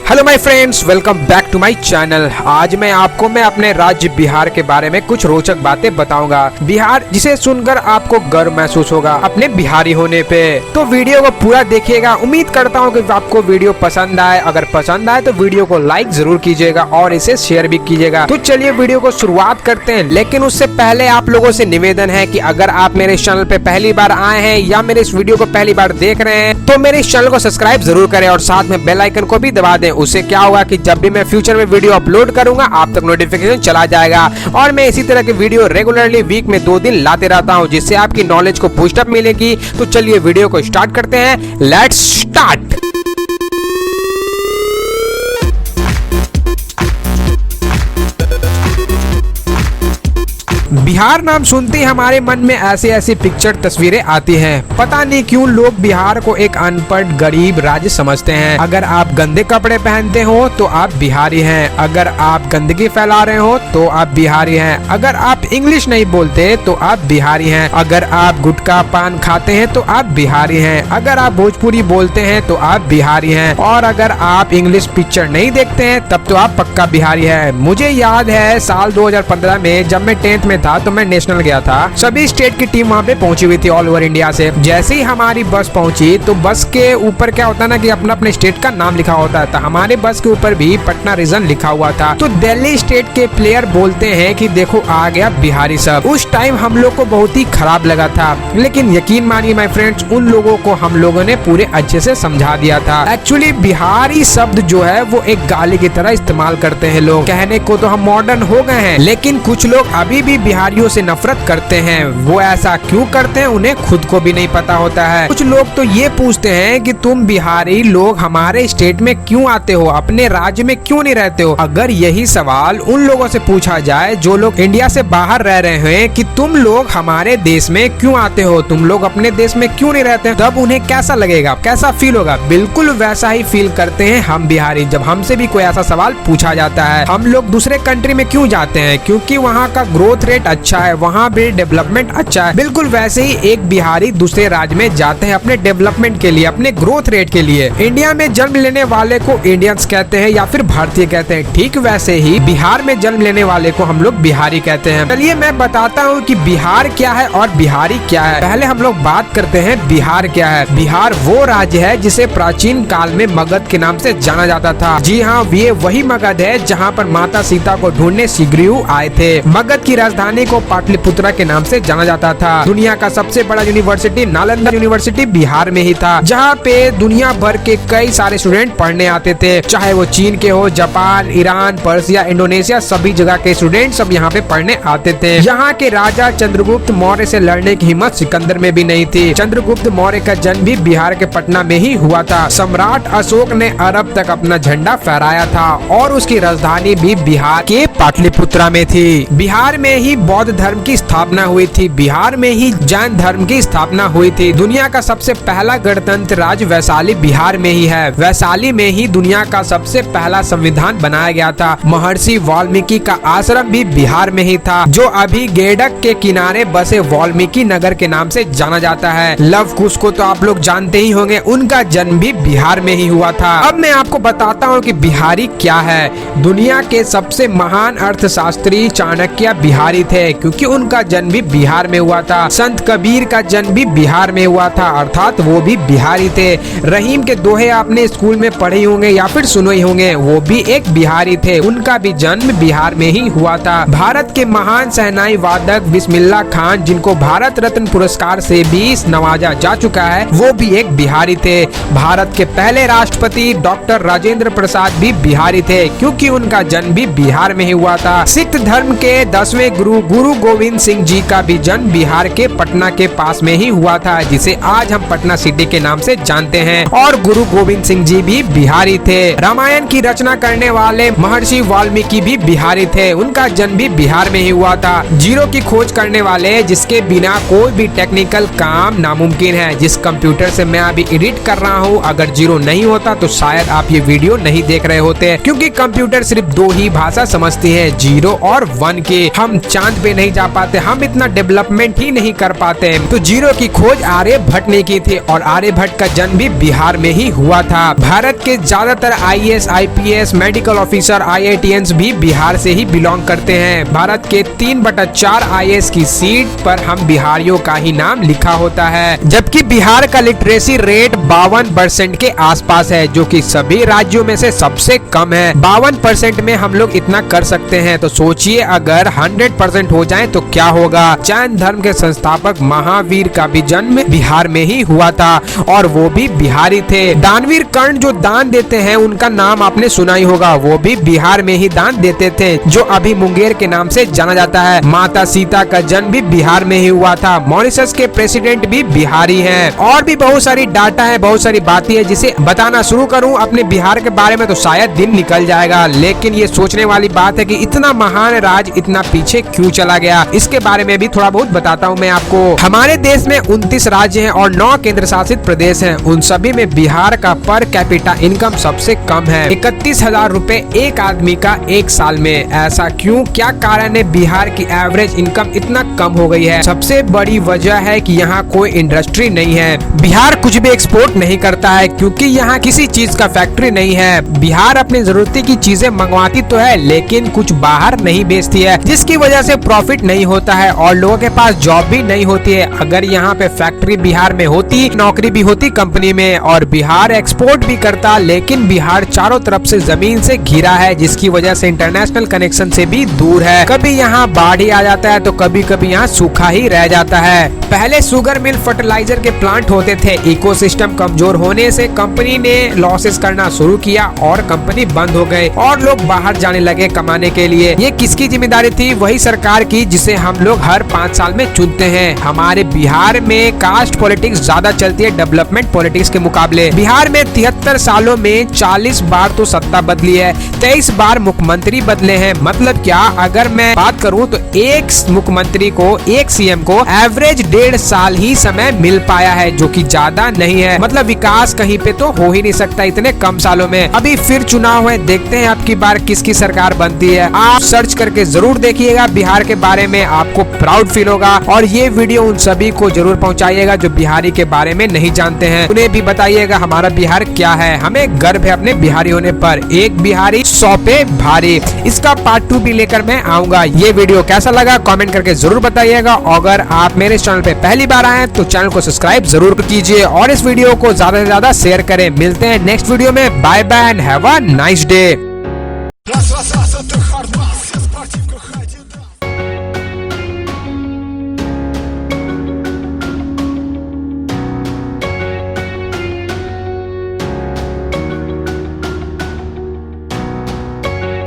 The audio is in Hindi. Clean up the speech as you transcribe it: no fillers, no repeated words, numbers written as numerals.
Hello my friends, welcome back to my channel. आज मैं आपको अपने राज्य बिहार के बारे में कुछ रोचक बातें बताऊंगा। बिहार जिसे सुनकर आपको गर्व महसूस होगा अपने बिहारी होने पे। तो वीडियो को पूरा देखिएगा। उम्मीद करता हूं कि आपको वीडियो पसंद आए। अगर पसंद आए तो वीडियो को लाइक जरूर कीजिएगा और इसे शेयर भी कीजिएगा। तो चलिए वीडियो को शुरुआत करते हैं। लेकिन उससे पहले आप लोगों से निवेदन है कि अगर आप मेरे चैनल पे पहली बार आए हैं या मेरे इस वीडियो को पहली बार देख रहे हैं तो मेरे इस चैनल को सब्सक्राइब जरूर करें और साथ में बेल आइकन को भी दबा दें। उससे क्या होगा कि जब भी मैं फ्यूचर में वीडियो अपलोड करूंगा आप तक नोटिफिकेशन चला जाएगा। और मैं इसी तरह के वीडियो रेगुलरली वीक में 2 दिन लाते रहता हूं, जिससे आपकी नॉलेज को बूस्ट अप मिलेगी। तो चलिए वीडियो को स्टार्ट करते हैं। Let's start. बिहार नाम सुनते ही हमारे मन में ऐसी ऐसी पिक्चर तस्वीरें आती हैं। पता नहीं क्यों लोग बिहार को एक अनपढ़ गरीब राज्य समझते हैं। अगर आप गंदे कपड़े पहनते हो तो आप बिहारी हैं। अगर आप गंदगी फैला रहे हो तो आप बिहारी हैं। अगर आप इंग्लिश नहीं बोलते तो आप बिहारी हैं। अगर आप गुटखा पान खाते हैं तो आप बिहारी हैं। अगर आप भोजपुरी बोलते हैं तो आप बिहारी हैं। और अगर आप इंग्लिश पिक्चर नहीं देखते हैं तब तो आप पक्का बिहारी है। मुझे याद है साल 2015 में जब मैं 10th में था तो मैं नेशनल गया था। सभी स्टेट की टीम वहाँ पे पहुंची हुई थी ऑल ओवर इंडिया से। जैसे ही हमारी बस पहुंची तो बस के ऊपर क्या होता है ना कि अपना अपने स्टेट का नाम लिखा होता था। हमारे बस के ऊपर भी पटना रीजन लिखा हुआ था। तो दिल्ली स्टेट के प्लेयर बोलते हैं कि देखो आ गया बिहारी सब। उस टाइम हम लोग को बहुत ही खराब लगा था, लेकिन यकीन मानिए माय फ्रेंड्स, उन लोगों को हम लोगों ने पूरे अच्छे से समझा दिया था। एक्चुअली बिहारी शब्द जो है वो एक गाली की तरह इस्तेमाल करते हैं लोग। कहने को तो हम मॉडर्न हो गए हैं, लेकिन कुछ लोग अभी भी बिहारियों से नफरत करते हैं। वो ऐसा क्यों करते हैं उन्हें खुद को भी नहीं पता होता है। कुछ लोग तो ये पूछते हैं कि तुम बिहारी लोग हमारे स्टेट में क्यों आते हो, अपने राज्य में क्यों नहीं रहते हो। अगर यही सवाल उन लोगों से पूछा जाए जो लोग इंडिया से बाहर रह रहे हैं कि तुम लोग हमारे देश में क्यों आते हो, तुम लोग अपने देश में क्यों नहीं रहते, तब उन्हें कैसा लगेगा, कैसा फील होगा। बिल्कुल वैसा ही फील करते हैं हम बिहारी जब हमसे भी कोई ऐसा सवाल पूछा जाता है। हम लोग दूसरे कंट्री में क्यों जाते हैं, क्योंकि वहाँ का ग्रोथ रेट अच्छा है, वहाँ भी डेवलपमेंट अच्छा है। बिल्कुल वैसे ही एक बिहारी दूसरे राज्य में जाते हैं अपने डेवलपमेंट के लिए, अपने ग्रोथ रेट के लिए। इंडिया में जन्म लेने वाले को इंडियंस कहते हैं या फिर भारतीय कहते हैं। ठीक वैसे ही बिहार में जन्म लेने वाले को हम लोग बिहारी कहते हैं। चलिए मैं बताता हूँ कि बिहार क्या है और बिहारी क्या है। पहले हम लोग बात करते हैं बिहार क्या है। बिहार वो राज्य है जिसे प्राचीन काल में मगध के नाम से जाना जाता था। जी हाँ, ये वही मगध है जहाँ पर माता सीता को ढूंढने सिगरीव आए थे। मगध की राजधानी को पाटलिपुत्रा के नाम से जाना जाता था। दुनिया का सबसे बड़ा यूनिवर्सिटी नालंदा यूनिवर्सिटी बिहार में ही था, जहाँ पे दुनिया भर के कई सारे स्टूडेंट पढ़ने आते थे। चाहे वो चीन के हो, जापान, ईरान, पर्सिया, इंडोनेशिया, सभी जगह के स्टूडेंट सब यहाँ पे पढ़ने आते थे। यहाँ के राजा चंद्रगुप्त मौर्य से लड़ने की हिम्मत सिकंदर में भी नहीं थी। चंद्रगुप्त मौर्य का जन्म भी बिहार के पटना में ही हुआ था। सम्राट अशोक ने अरब तक अपना झंडा फहराया था और उसकी राजधानी भी बिहार के पाटलिपुत्रा में थी। बिहार में ही बौद्ध धर्म की स्थापना हुई थी। बिहार में ही जैन धर्म की स्थापना हुई थी। दुनिया का सबसे पहला गणतंत्र राज्य वैशाली बिहार में ही है। वैशाली में ही दुनिया का सबसे पहला संविधान बनाया गया था। महर्षि वाल्मीकि का आश्रम भी बिहार में ही था, जो अभी गेडक के किनारे बसे वाल्मीकि नगर के नाम से जाना जाता है। लव कुश को तो आप लोग जानते ही होंगे, उनका जन्म भी बिहार में ही हुआ था। अब मैं आपको बताता हूँ कि बिहारी क्या है। दुनिया के सबसे महान अर्थशास्त्री चाणक्य बिहारी थे, क्योंकि उनका जन्म भी बिहार में हुआ था। संत कबीर का जन्म भी बिहार में हुआ था, अर्थात वो भी बिहारी थे। रहीम के दोहे आपने स्कूल में पढ़े होंगे या फिर सुने ही होंगे, वो भी एक बिहारी थे। उनका भी जन्म बिहार में ही हुआ था। भारत के महान शहनाई वादक बिस्मिल्लाह खान, जिनको भारत रत्न पुरस्कार से भी नवाजा जा चुका है, वो भी एक बिहारी थे। भारत के पहले राष्ट्रपति डॉक्टर राजेंद्र प्रसाद भी बिहारी थे, क्योंकि उनका जन्म भी बिहार में ही हुआ था। सिख धर्म के 10वें गुरु गोविंद सिंह जी का भी जन्म बिहार के पटना के पास में ही हुआ था, जिसे आज हम पटना सिटी के नाम से जानते हैं। और गुरु गोविंद सिंह जी भी बिहारी थे। रामायण की रचना करने वाले महर्षि वाल्मीकि भी बिहारी थे, उनका जन्म भी बिहार में ही हुआ था। जीरो की खोज करने वाले, जिसके बिना कोई भी टेक्निकल काम नामुमकिन है। जिस कंप्यूटर से मैं अभी एडिट कर रहा हूँ, अगर जीरो नहीं होता तो शायद आप ये वीडियो नहीं देख रहे होते, क्योंकि कंप्यूटर सिर्फ 2 ही भाषा समझती है, 0 और 1 के। हम चांद चांद पे नहीं जा पाते, हम इतना डेवलपमेंट ही नहीं कर पाते। तो जीरो की खोज आर्यभट्ट ने की थी और आर्यभट्ट का जन्म भी बिहार में ही हुआ था। भारत के ज्यादातर IAS, IPS, medical officer, IITians भी बिहार से ही बिलोंग करते हैं। भारत के 3/4 IAS की सीट पर हम बिहारियों का ही नाम लिखा होता है, जबकि बिहार का लिटरेसी रेट 52% के आसपास है, जो कि सभी राज्यों में से सबसे कम है। 52% में हम लोग इतना कर सकते हैं, तो सोचिए अगर 100% हो जाए तो क्या होगा। जैन धर्म के संस्थापक महावीर का भी जन्म बिहार में ही हुआ था और वो भी बिहारी थे। दानवीर कर्ण जो दान देते हैं उनका नाम आपने सुना ही होगा, वो भी बिहार में ही दान देते थे, जो अभी मुंगेर के नाम से जाना जाता है। माता सीता का जन्म भी बिहार में ही हुआ था। मॉरिशस के प्रेसिडेंट भी बिहारी हैं। और भी बहुत सारी डाटा है, बहुत सारी बातें है, जिसे बताना शुरू करूं अपने बिहार के बारे में तो शायद दिन निकल जाएगा। लेकिन ये सोचने वाली बात है कि इतना महान राज्य इतना पीछे क्यों चला गया, इसके बारे में भी थोड़ा बहुत बताता हूँ मैं आपको। हमारे देश में 29 राज्य हैं और 9 केंद्र शासित प्रदेश हैं। उन सभी में बिहार का पर कैपिटा इनकम सबसे कम है, 31,000 रुपए एक आदमी का एक साल में। ऐसा क्यों, क्या कारण है बिहार की एवरेज इनकम इतना कम हो गई है? सबसे बड़ी वजह है कि यहाँ कोई इंडस्ट्री नहीं है। बिहार कुछ भी एक्सपोर्ट नहीं करता है क्योंकि यहाँ किसी चीज का फैक्ट्री नहीं है। बिहार अपनी जरूरत की चीजें मंगवाती तो है लेकिन कुछ बाहर नहीं बेचती है, जिसकी वजह से प्रॉफिट नहीं होता है और लोगों के पास जॉब भी नहीं होती है। अगर यहाँ पे फैक्ट्री बिहार में होती, नौकरी भी होती कंपनी में, और बिहार एक्सपोर्ट भी करता, लेकिन बिहार चारों तरफ से जमीन से घिरा है, जिसकी वजह से इंटरनेशनल कनेक्शन से भी दूर है। कभी यहाँ बाढ़ ही आ जाता है तो कभी कभी यहाँ सूखा ही रह जाता है। पहले शुगर मिल, फर्टिलाइजर के प्लांट होते थे। इकोसिस्टम कमजोर होने से कंपनी ने लॉसेस करना शुरू किया और कंपनी बंद हो गए और लोग बाहर जाने लगे कमाने के लिए। ये किसकी जिम्मेदारी थी? वही सरकार की, जिसे हम लोग हर 5 साल में चुनते हैं। हमारे बिहार में कास्ट पॉलिटिक्स ज्यादा चलती है डेवलपमेंट पॉलिटिक्स के मुकाबले। बिहार में 73 सालों में 40 बार तो सत्ता बदली है, 23 बार मुख्यमंत्री बदले हैं। मतलब क्या, अगर मैं बात करूं तो एक मुख्यमंत्री को, एक CM को एवरेज 1.5 साल ही समय मिल पाया है, जो कि ज्यादा नहीं है। मतलब विकास कहीं पे तो हो ही नहीं सकता इतने कम सालों में। अभी फिर चुनाव है, देखते हैं अब की बार किसकी सरकार बनती है। आप सर्च करके जरूर देखिएगा बिहार के बारे में, आपको प्राउड फील होगा। और ये वीडियो उन सभी को जरूर पहुंचाइएगा जो बिहारी के बारे में नहीं जानते हैं, उन्हें भी बताइएगा हमारा बिहार क्या है। हमें गर्व है अपने बिहारी होने पर। एक बिहारी 100 पे भारी, इसका पार्ट 2 भी लेकर मैं आऊंगा। ये वीडियो कैसा लगा कमेंट करके जरूर बताइएगा। अगर आप मेरे चैनल पे पहली बार आए तो चैनल को सब्सक्राइब जरूर कीजिए और इस वीडियो को ज्यादा से ज्यादा शेयर करें। मिलते हैं नेक्स्ट वीडियो में। Bye bye and have a nice day.